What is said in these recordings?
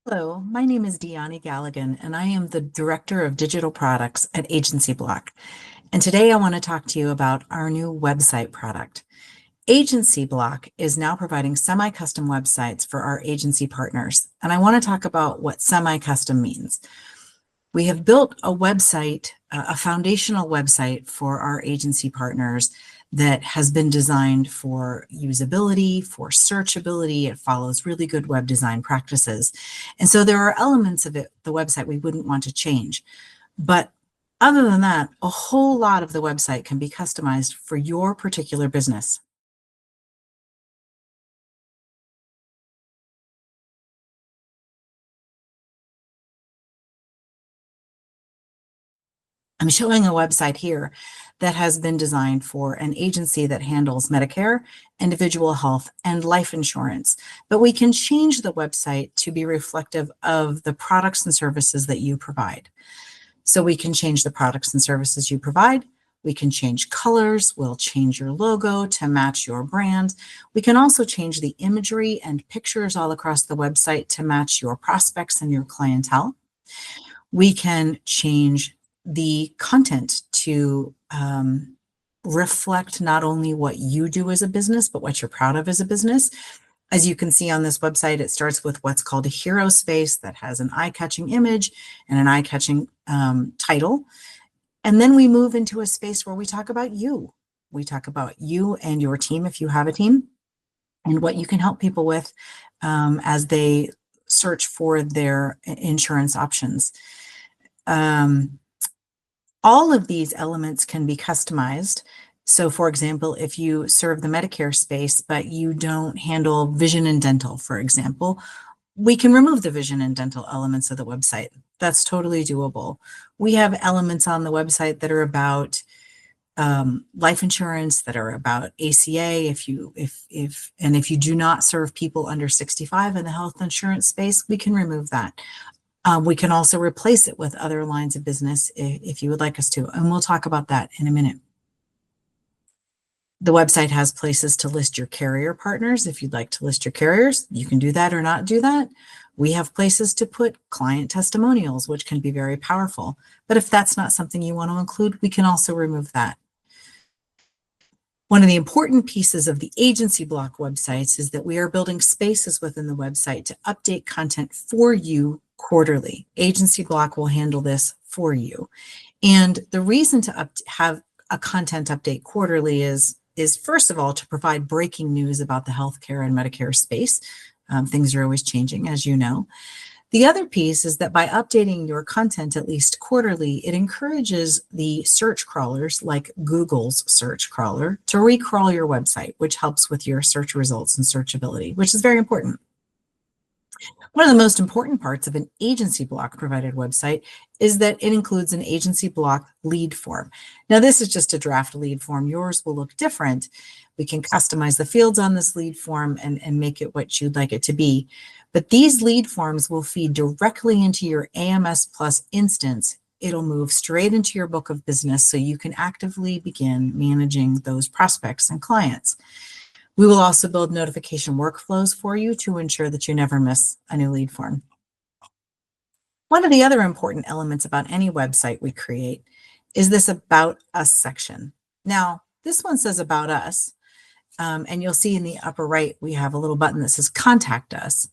Hello, my name is Deani Galligan, and I am the Director of Digital Products at AgencyBloc. And today I want to talk to you about our new website product. AgencyBloc is now providing semi-custom websites for our agency partners. And I want to talk about what semi-custom means. We have built a website, a foundational website for our agency partners that has been designed for usability, for searchability. It follows really good web design practices. And so there are elements of it, the website, we wouldn't want to change. But other than that, a whole lot of the website can be customized for your particular business. I'm showing a website here that has been designed for an agency that handles Medicare, individual health, and life insurance. But we can change the website to be reflective of the products and services that you provide. So we can change the products and services you provide. We can change colors. We'll change your logo to match your brand. We can also change the imagery and pictures all across the website to match your prospects and your clientele. We can change the content to reflect not only what you do as a business, but what you're proud of as a business. As you can see on this website, it starts with what's called a hero space that has an eye-catching image and an eye-catching title. And then we move into a space where we talk about you. We talk about you and your team, if you have a team, and what you can help people with as they search for their insurance options. All of these elements can be customized. So for example, if you serve the Medicare space, but you don't handle vision and dental, for example, we can remove the vision and dental elements of the website. That's totally doable. We have elements on the website that are about life insurance, that are about ACA. If you do not serve people under 65 in the health insurance space, we can remove that. We can also replace it with other lines of business if you would like us to, and we'll talk about that in a minute. The website has places to list your carrier partners. If you'd like to list your carriers, you can do that or not do that. We have places to put client testimonials, which can be very powerful. But if that's not something you want to include, we can also remove that. One of the important pieces of the AgencyBloc websites is that we are building spaces within the website to update content for you quarterly. AgencyBloc will handle this for you. And the reason to have a content update quarterly is first of all, to provide breaking news about the healthcare and Medicare space. Things are always changing, as you know. The other piece is that by updating your content at least quarterly, it encourages the search crawlers like Google's search crawler to recrawl your website, which helps with your search results and searchability, which is very important. One of the most important parts of an AgencyBloc provided website is that it includes an AgencyBloc lead form. Now, this is just a draft lead form. Yours will look different. We can customize the fields on this lead form and make it what you'd like it to be. But these lead forms will feed directly into your AMS Plus instance. It'll move straight into your book of business so you can actively begin managing those prospects and clients. We will also build notification workflows for you to ensure that you never miss a new lead form. One of the other important elements about any website we create is this About Us section. Now, this one says About Us, and you'll see in the upper right, we have a little button that says Contact Us.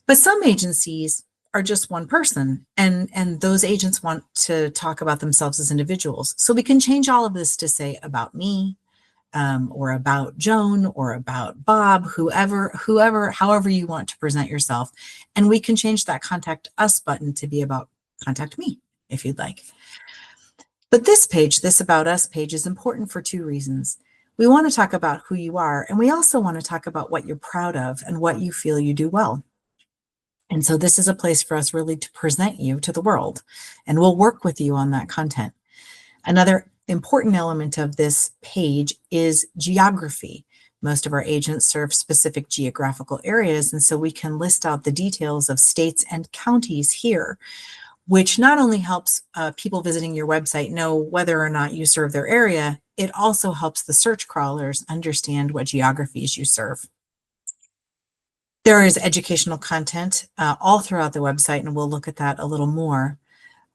But some agencies are just one person, and those agents want to talk about themselves as individuals. So we can change all of this to say About Me, or about Joan, or about Bob, however you want to present yourself. And we can change that Contact Us button to be about Contact Me, if you'd like. But this page, this About Us page, is important for two reasons. We want to talk about who you are, and we also want to talk about what you're proud of and what you feel you do well. And so this is a place for us really to present you to the world, and we'll work with you on that content. Another important element of this page is geography. Most of our agents serve specific geographical areas, and so we can list out the details of states and counties here, which not only helps people visiting your website know whether or not you serve their area, it also helps the search crawlers understand what geographies you serve. There is educational content all throughout the website, and we'll look at that a little more.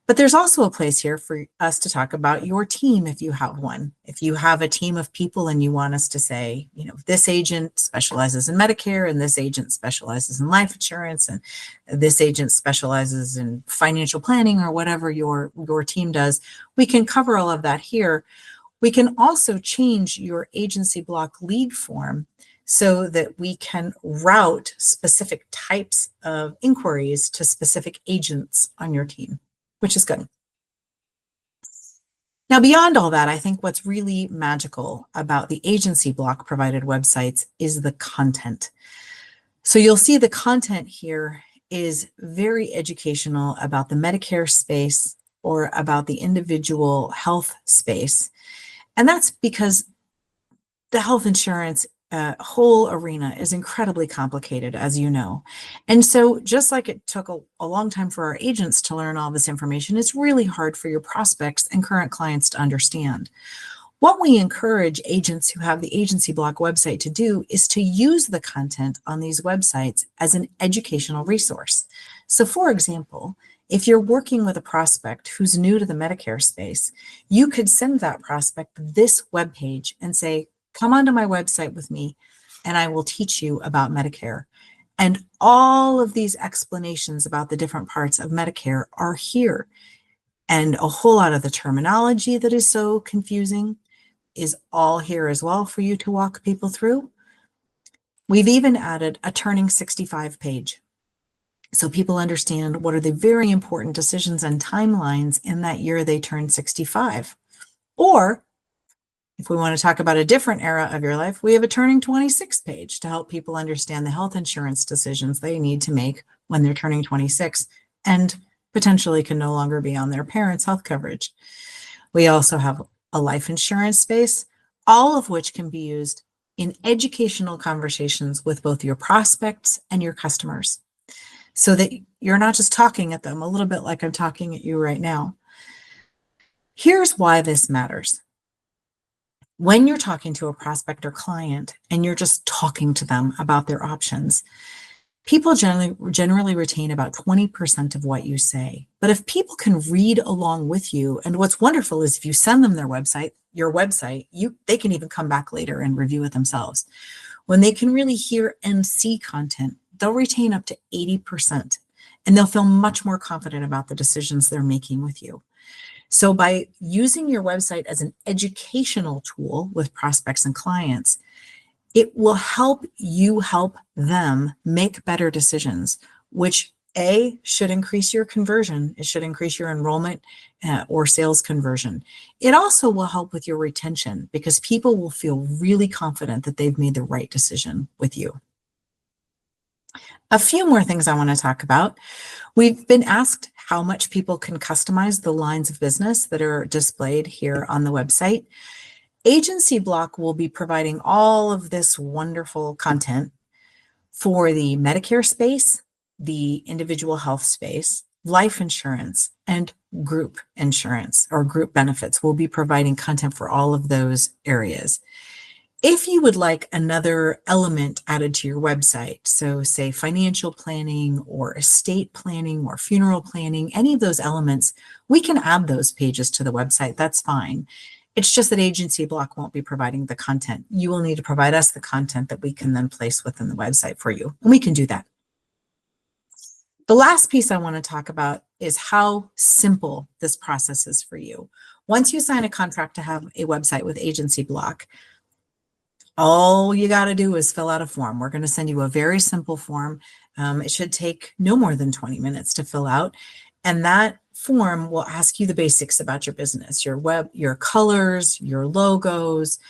But there's also a place here for us to talk about your team if you have one. If you have a team of people and you want us to say, this agent specializes in Medicare and this agent specializes in life insurance and this agent specializes in financial planning or whatever your team does, we can cover all of that here. We can also change your AgencyBloc lead form so that we can route specific types of inquiries to specific agents on your team, which is good. Now, beyond all that, I think what's really magical about the AgencyBloc provided websites is the content. So you'll see the content here is very educational about the Medicare space or about the individual health space. And that's because the health insurance whole arena is incredibly complicated, as you know. And so just like it took a long time for our agents to learn all this information, it's really hard for your prospects and current clients to understand. What we encourage agents who have the AgencyBloc website to do is to use the content on these websites as an educational resource. So for example, if you're working with a prospect who's new to the Medicare space, you could send that prospect this webpage and say, come onto my website with me and I will teach you about Medicare. And all of these explanations about the different parts of Medicare are here. And a whole lot of the terminology that is so confusing is all here as well for you to walk people through. We've even added a turning 65 page, so people understand what are the very important decisions and timelines in that year they turn 65. Or if we want to talk about a different era of your life, we have a turning 26 page to help people understand the health insurance decisions they need to make when they're turning 26 and potentially can no longer be on their parents' health coverage. We also have a life insurance space, all of which can be used in educational conversations with both your prospects and your customers, so that you're not just talking at them a little bit like I'm talking at you right now. Here's why this matters. When you're talking to a prospect or client and you're just talking to them about their options, people generally retain about 20% of what you say. But if people can read along with you, and what's wonderful is if you send them your website, they can even come back later and review it themselves. When they can really hear and see content, they'll retain up to 80%, and they'll feel much more confident about the decisions they're making with you. So by using your website as an educational tool with prospects and clients, it will help you help them make better decisions, which should increase your conversion. It should increase your enrollment or sales conversion. It also will help with your retention because people will feel really confident that they've made the right decision with you. A few more things I want to talk about. We've been asked how much people can customize the lines of business that are displayed here on the website. AgencyBloc will be providing all of this wonderful content for the Medicare space, the individual health space, life insurance, and group insurance or group benefits. We'll be providing content for all of those areas. If you would like another element added to your website, so say financial planning or estate planning or funeral planning, any of those elements, we can add those pages to the website. That's fine. It's just that AgencyBloc won't be providing the content. You will need to provide us the content that we can then place within the website for you, and we can do that. The last piece I want to talk about is how simple this process is for you. Once you sign a contract to have a website with AgencyBloc, all you got to do is fill out a form. We're going to send you a very simple form. It should take no more than 20 minutes to fill out. And that form will ask you the basics about your business, your colors, your logos,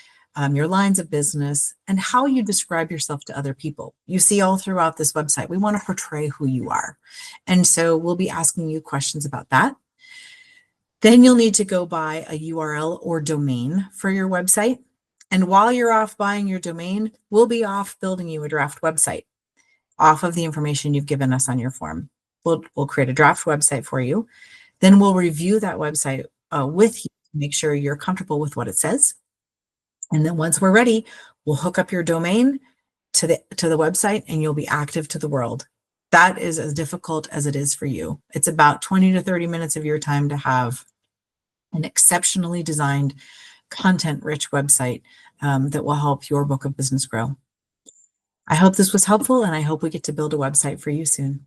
your lines of business, and how you describe yourself to other people. You see all throughout this website, we want to portray who you are. And so we'll be asking you questions about that. Then you'll need to go buy a URL or domain for your website. And while you're off buying your domain, we'll be off building you a draft website off of the information you've given us on your form. We'll create a draft website for you. Then we'll review that website with you to make sure you're comfortable with what it says. And then once we're ready, we'll hook up your domain to the website and you'll be active to the world. That is as difficult as it is for you. It's about 20 to 30 minutes of your time to have an exceptionally designed, content-rich website that will help your book of business grow. I hope this was helpful, and I hope we get to build a website for you soon.